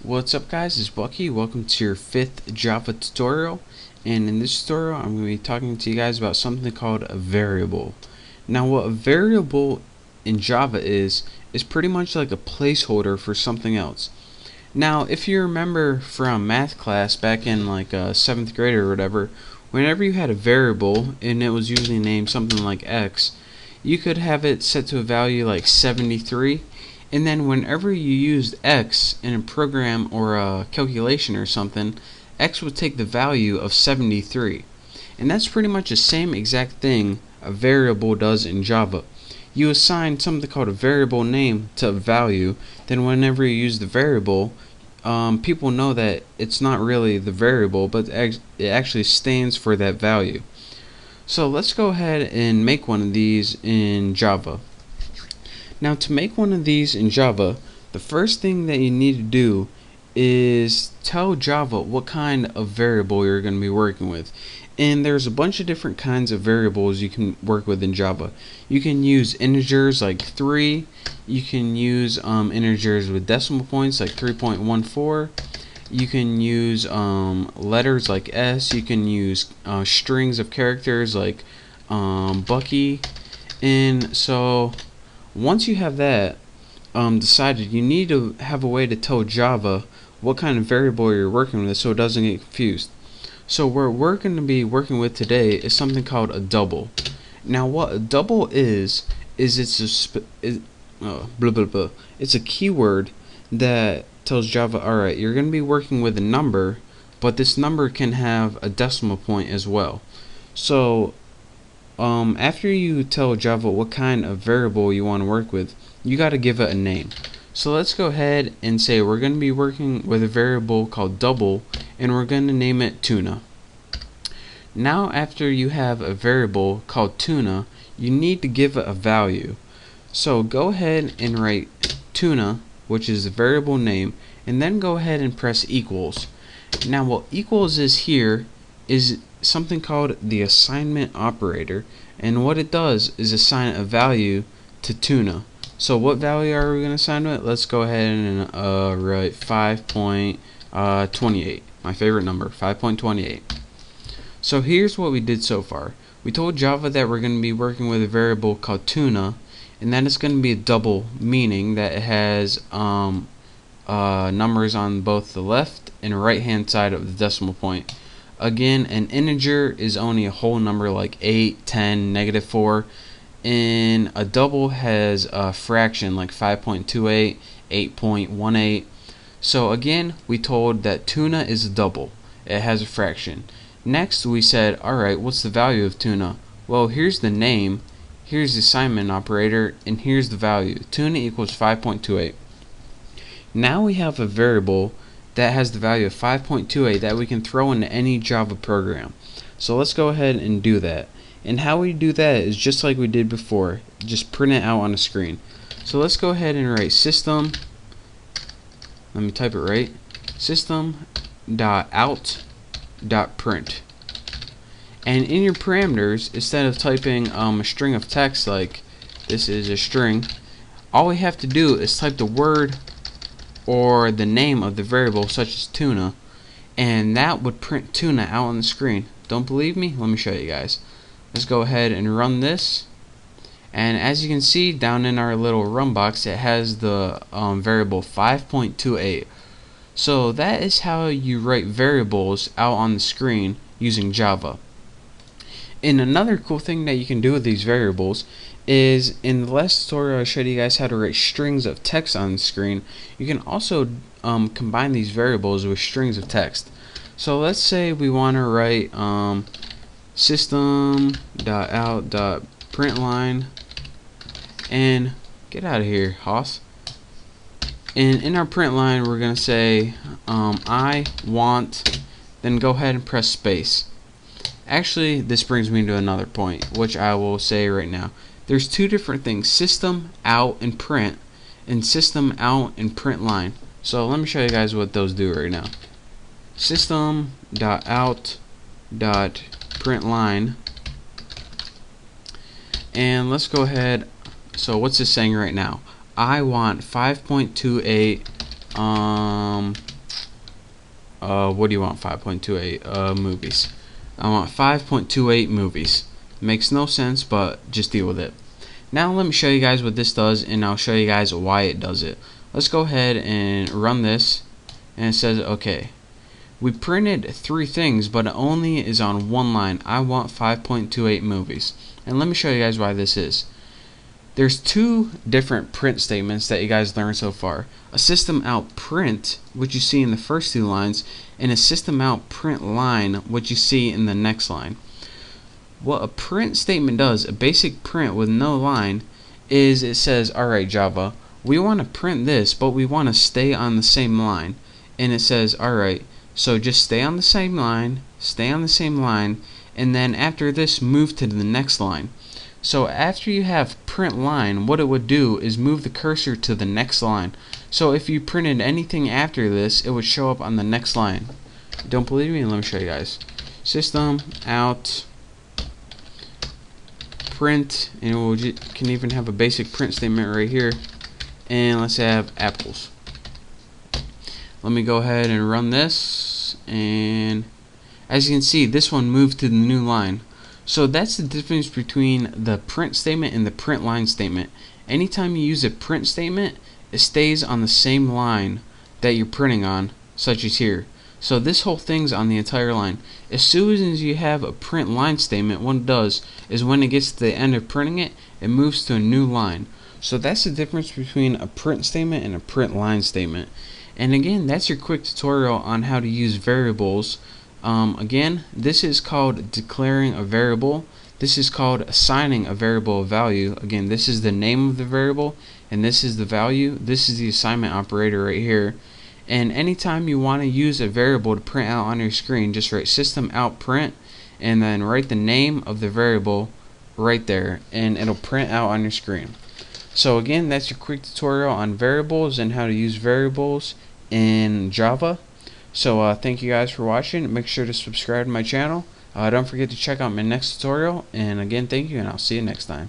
What's up guys, it's Bucky. Welcome to your 5th Java tutorial, and in this tutorial I'm going to be talking to you guys about something called a variable. Now what a variable in Java is pretty much like a placeholder for something else. Now if you remember from math class back in like 7th grade or whatever, whenever you had a variable and it was usually named something like x, you could have it set to a value like 73. And then whenever you used x in a program or a calculation or something, x would take the value of 73. And that's pretty much the same exact thing a variable does in Java. You assign something called a variable name to a value, then whenever you use the variable, people know that it's not really the variable, but it actually stands for that value. So let's go ahead and make one of these in Java. Now to make one of these in Java, the first thing that you need to do is tell Java what kind of variable you're going to be working with. And there's a bunch of different kinds of variables you can work with in Java. You can use integers like 3, you can use integers with decimal points like 3.14, you can use letters like S, you can use strings of characters like Bucky. And so once you have that decided, you need to have a way to tell Java what kind of variable you're working with so it doesn't get confused. So what we're going to be working with today is something called a double. Now what a double is it's a keyword that tells Java, alright, you're going to be working with a number, but this number can have a decimal point as well. So after you tell Java what kind of variable you want to work with, you got to give it a name. So let's go ahead and say we're going to be working with a variable called double, and we're going to name it tuna. Now after you have a variable called tuna, you need to give it a value. So go ahead and write tuna, which is the variable name, and then go ahead and press equals. Now what equals is here is something called the assignment operator, and what it does is assign a value to tuna. So what value are we going to assign to it? Let's go ahead and write 5.28, my favorite number, 5.28. So here's what we did so far. We told Java that we're going to be working with a variable called tuna, and that it's going to be a double, meaning that it has numbers on both the left and right hand side of the decimal point. Again, an integer is only a whole number like 8, 10, -4, and a double has a fraction like 5.28, 8.18. So again, we told that tuna is a double. It has a fraction. Next we said, alright, what's the value of tuna? Well, here's the name, here's the assignment operator, and here's the value. Tuna equals 5.28. Now we have a variable that has the value of 5.28 that we can throw into any Java program. So let's go ahead and do that. And how we do that is just like we did before, just print it out on the screen. So let's go ahead and write system, let me type it right, system.out.print. And in your parameters, instead of typing a string of text like this is a string, all we have to do is type the word or the name of the variable, such as tuna, and that would print tuna out on the screen. Don't believe me? Let me show you guys. Let's go ahead and run this, and as you can see down in our little run box, it has the variable 5.28. so that is how you write variables out on the screen using Java. And another cool thing that you can do with these variables is, in the last tutorial I showed you guys how to write strings of text on the screen. You can also combine these variables with strings of text. So let's say we want to write system.out.println, and get out of here, Hoss. And in our print line we're going to say I want, then go ahead and press space. Actually, this brings me to another point, which I will say right now. There's two different things, system out and print, and system out and print line. So let me show you guys what those do right now. System.out.println, and let's go ahead. So what's this saying right now? I want 5.28 what do you want? 5.28 movies. I want 5.28 movies. Makes no sense, but just deal with it. Now let me show you guys what this does, and I'll show you guys why it does it. Let's go ahead and run this, and it says okay, we printed 3 things, but it only is on one line. I want 5.28 movies. And let me show you guys why this is. There's 2 different print statements that you guys learned so far. A system out print, which you see in the first 2 lines, and a system out print line, which you see in the next line. What a print statement does, a basic print with no line, is it says, alright Java, we want to print this, but we want to stay on the same line. And it says, alright, so just stay on the same line, and then after this move to the next line. So after you have print line, what it would do is move the cursor to the next line. So if you printed anything after this, it would show up on the next line. Don't believe me? Let me show you guys. System out print, and we can even have a basic print statement right here. And let's have apples. Let me go ahead and run this, and as you can see, this one moved to the new line. So that's the difference between the print statement and the print line statement. Anytime you use a print statement, it stays on the same line that you're printing on, such as here. So this whole thing's on the entire line. As soon as you have a print line statement, what it does is when it gets to the end of printing it, it moves to a new line. So that's the difference between a print statement and a print line statement. And again, that's your quick tutorial on how to use variables. Again, this is called declaring a variable. This is called assigning a variable a value. Again, this is the name of the variable, and this is the value. This is the assignment operator right here. And anytime you want to use a variable to print out on your screen, just write system out print, and then write the name of the variable right there, and it'll print out on your screen. So again, that's your quick tutorial on variables and how to use variables in Java. So thank you guys for watching. Make sure to subscribe to my channel. Don't forget to check out my next tutorial. And again, thank you, and I'll see you next time.